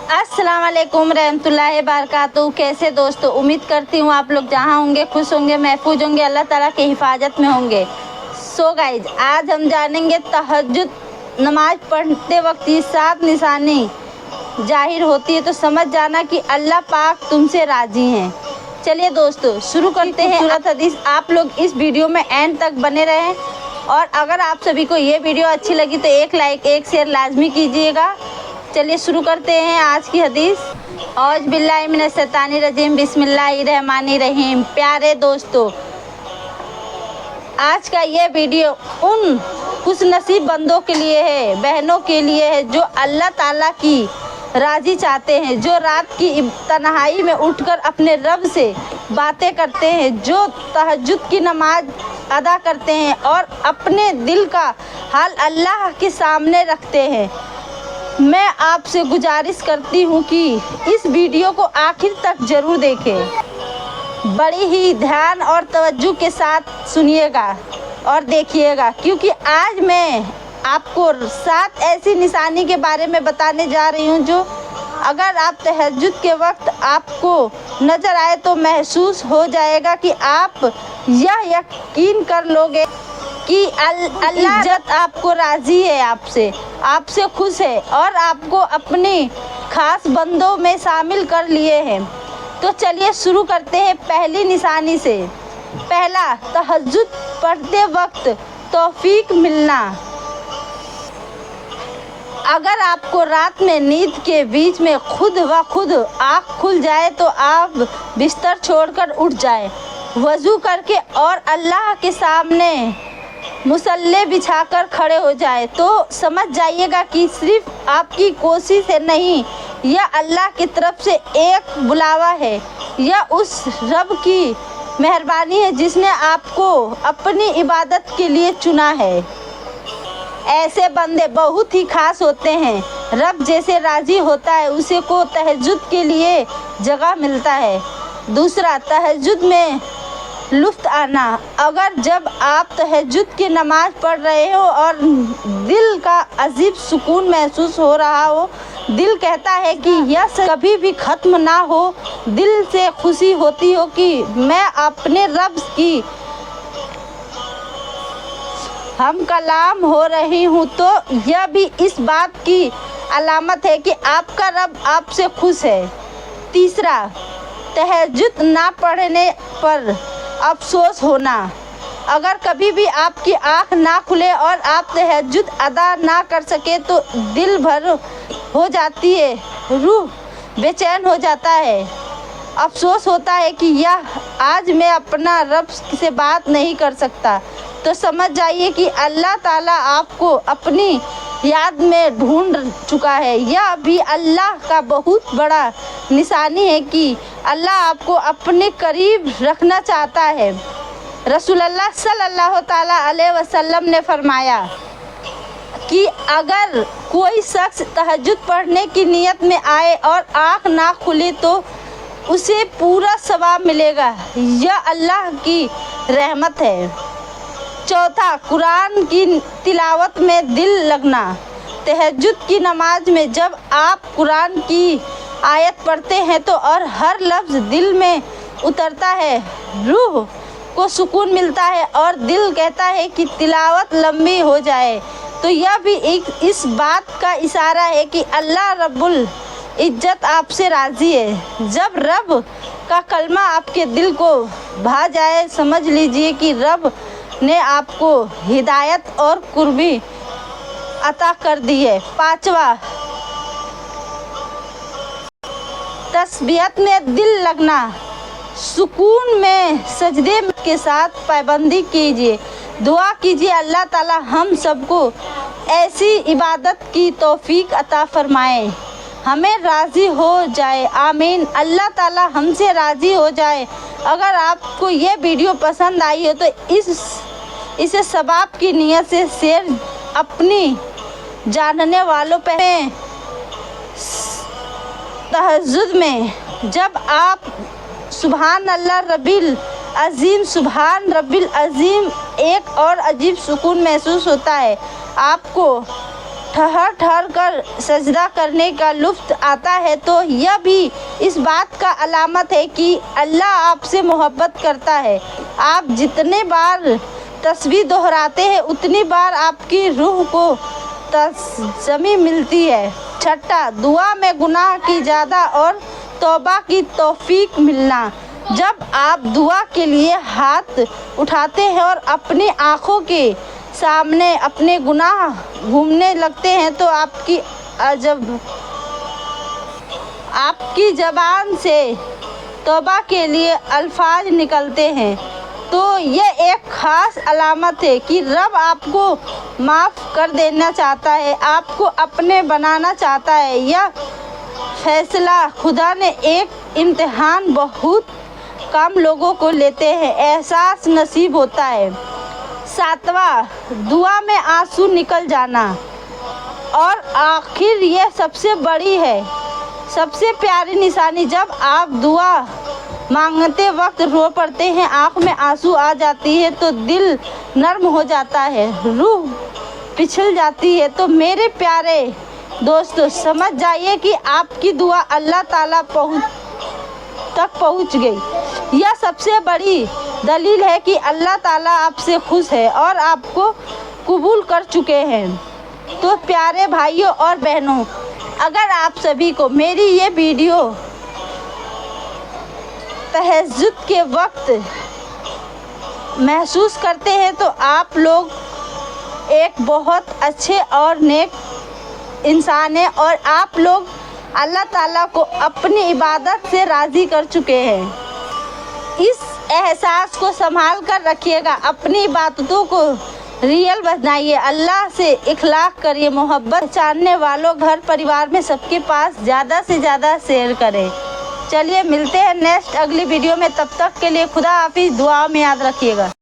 अस्सलाम वालेकुम रहमतुल्लाहि बरकातहू। कैसे दोस्तों, उम्मीद करती हूँ आप लोग जहाँ होंगे खुश होंगे, महफूज होंगे, अल्लाह ताला की हिफाजत में होंगे। सो गाइज, आज हम जानेंगे तहज्जुद नमाज पढ़ते वक्त ये 7 निशानी जाहिर होती है तो समझ जाना कि अल्लाह पाक तुमसे राज़ी हैं। चलिए दोस्तों शुरू करते हैं सूरत हदीस। आप लोग इस वीडियो में एंड तक बने रहें और अगर आप सभी को ये वीडियो अच्छी लगी तो एक लाइक एक शेयर लाजमी कीजिएगा। चलिए शुरू करते हैं आज की हदीस। औज़ बिल्लाहि मिनश शैतानिर रजीम, बिस्मिल्लाहिर रहमानिर रहीम। प्यारे दोस्तों, आज का ये वीडियो उन खुश नसीब बंदों के लिए है, बहनों के लिए है जो अल्लाह ताला की राज़ी चाहते हैं, जो रात की तन्हाई में उठकर अपने रब से बातें करते हैं, जो तहज्जुद की नमाज अदा करते हैं और अपने दिल का हाल अल्लाह के सामने रखते हैं। मैं आपसे गुजारिश करती हूँ कि इस वीडियो को आखिर तक ज़रूर देखें। बड़ी ही ध्यान और तवज्जो के साथ सुनिएगा और देखिएगा, क्योंकि आज मैं आपको 7 ऐसी निशानी के बारे में बताने जा रही हूँ जो अगर आप तहज्जुद के वक्त आपको नज़र आए तो महसूस हो जाएगा कि आप यह यकीन कर लोगे कि अल्लाह इज्जत आपको राज़ी है, आपसे खुश है और आपको अपनी ख़ास बंदों में शामिल कर लिए हैं। तो चलिए शुरू करते हैं पहली निशानी से। पहला, तहज्जुद पढ़ते वक्त तौफीक मिलना। अगर आपको रात में नींद के बीच में खुद व खुद आँख खुल जाए तो आप बिस्तर छोड़कर उठ जाएं, वज़ू करके और अल्लाह के सामने मुसल्ले बिछाकर खड़े हो जाए, तो समझ जाइएगा कि सिर्फ आपकी कोशिश है नहीं, यह अल्लाह की तरफ से एक बुलावा है। यह उस रब की मेहरबानी है जिसने आपको अपनी इबादत के लिए चुना है। ऐसे बंदे बहुत ही खास होते हैं। रब जैसे राज़ी होता है उसे को तहज्जुद के लिए जगह मिलता है। दूसरा, तहज्जुद में लुत्फ़ आना। अगर जब आप तहज्जुद की नमाज़ पढ़ रहे हो और दिल का अजीब सुकून महसूस हो रहा हो, दिल कहता है कि यह कभी भी ख़त्म ना हो, दिल से खुशी होती हो कि मैं अपने रब की हम कलाम हो रही हूँ, तो यह भी इस बात की अलामत है कि आपका रब आपसे खुश है। तीसरा, तहज्जुद ना पढ़ने पर अफसोस होना। अगर कभी भी आपकी आँख ना खुले और आप तहज्जुद अदा ना कर सके तो दिल भर हो जाती है, रूह बेचैन हो जाता है, अफसोस होता है कि यह आज मैं अपना रब से बात नहीं कर सकता। तो समझ जाइए कि अल्लाह ताला आपको अपनी याद में ढूंढ चुका है। यह भी अल्लाह का बहुत बड़ा निशानी है कि अल्लाह आपको अपने करीब रखना चाहता है। रसूलुल्लाह सल्लल्लाहु ताला अलैहि वसल्लम ने फरमाया कि अगर कोई शख्स तहज्जुद पढ़ने की नियत में आए और आँख ना खुली तो उसे पूरा सवाब मिलेगा। यह अल्लाह की रहमत है। चौथा, कुरान की तिलावत में दिल लगना। तहज्जुद की नमाज में जब आप कुरान की आयत पढ़ते हैं तो और हर लफ्ज़ दिल में उतरता है, रूह को सुकून मिलता है और दिल कहता है कि तिलावत लंबी हो जाए, तो यह भी इस बात का इशारा है कि अल्लाह रब्बुल इज्जत आपसे राज़ी है। जब रब का कलमा आपके दिल को भा जाए, समझ लीजिए कि रब ने आपको हिदायत और कुर्बी अता कर दी है। पांचवा, तस्बीहत में दिल लगना। सुकून में सजदे के साथ पाबंदी कीजिए, दुआ कीजिए अल्लाह ताला हम सबको ऐसी इबादत की तौफीक अता फरमाए, हमें राज़ी हो जाए, आमीन। अल्लाह ताला हमसे राज़ी हो जाए। अगर आपको ये वीडियो पसंद आई हो तो इसे सवाब की नियत से शेयर अपनी जानने वालों पे। तहज्जुद में जब आप सुभान अल्लाह रब्बिल अज़ीम, सुभान रब्बिल अज़ीम, एक और अजीब सुकून महसूस होता है। आपको ठहर ठहर कर सजदा करने का लुत्फ़ आता है तो यह भी इस बात का अलामत है कि अल्लाह आपसे मोहब्बत करता है। आप जितने बार तस्बीह दोहराते हैं उतनी बार आपकी रूह को तस्ज़मी मिलती है। छठा, दुआ में गुनाह की ज़्यादा और तौबा की तौफीक मिलना। जब आप दुआ के लिए हाथ उठाते हैं और अपनी आँखों के सामने अपने गुनाह घूमने लगते हैं तो आपकी ज़बान से तौबा के लिए अल्फाज निकलते हैं तो यह एक ख़ास अलामत है कि रब आपको माफ़ कर देना चाहता है, आपको अपने बनाना चाहता है। यह फैसला खुदा ने एक इम्तिहान बहुत कम लोगों को लेते हैं एहसास नसीब होता है। सातवां, दुआ में आंसू निकल जाना। और आखिर ये सबसे बड़ी है, सबसे प्यारी निशानी, जब आप दुआ मांगते वक्त रो पड़ते हैं, आँख में आंसू आ जाती है तो दिल नर्म हो जाता है, रूह पिछल जाती है। तो मेरे प्यारे दोस्तों, समझ जाइए कि आपकी दुआ अल्लाह ताला तक पहुँच गई। यह सबसे बड़ी दलील है कि अल्लाह ताला आपसे खुश है और आपको कबूल कर चुके हैं। तो प्यारे भाइयों और बहनों, अगर आप सभी को मेरी ये वीडियो तहज्जुद के वक्त महसूस करते हैं तो आप लोग एक बहुत अच्छे और नेक इंसान हैं और आप लोग अल्लाह ताला को अपनी इबादत से राज़ी कर चुके हैं। इस एहसास को संभाल कर रखिएगा, अपनी इबादतों को रियल बनाइए, अल्लाह से इखलास करिए, मोहब्बत जानने वालों घर परिवार में सबके पास ज़्यादा से ज़्यादा शेयर करें। चलिए मिलते हैं नेक्स्ट अगली वीडियो में, तब तक के लिए खुदा हाफिज़, दुआ में याद रखिएगा।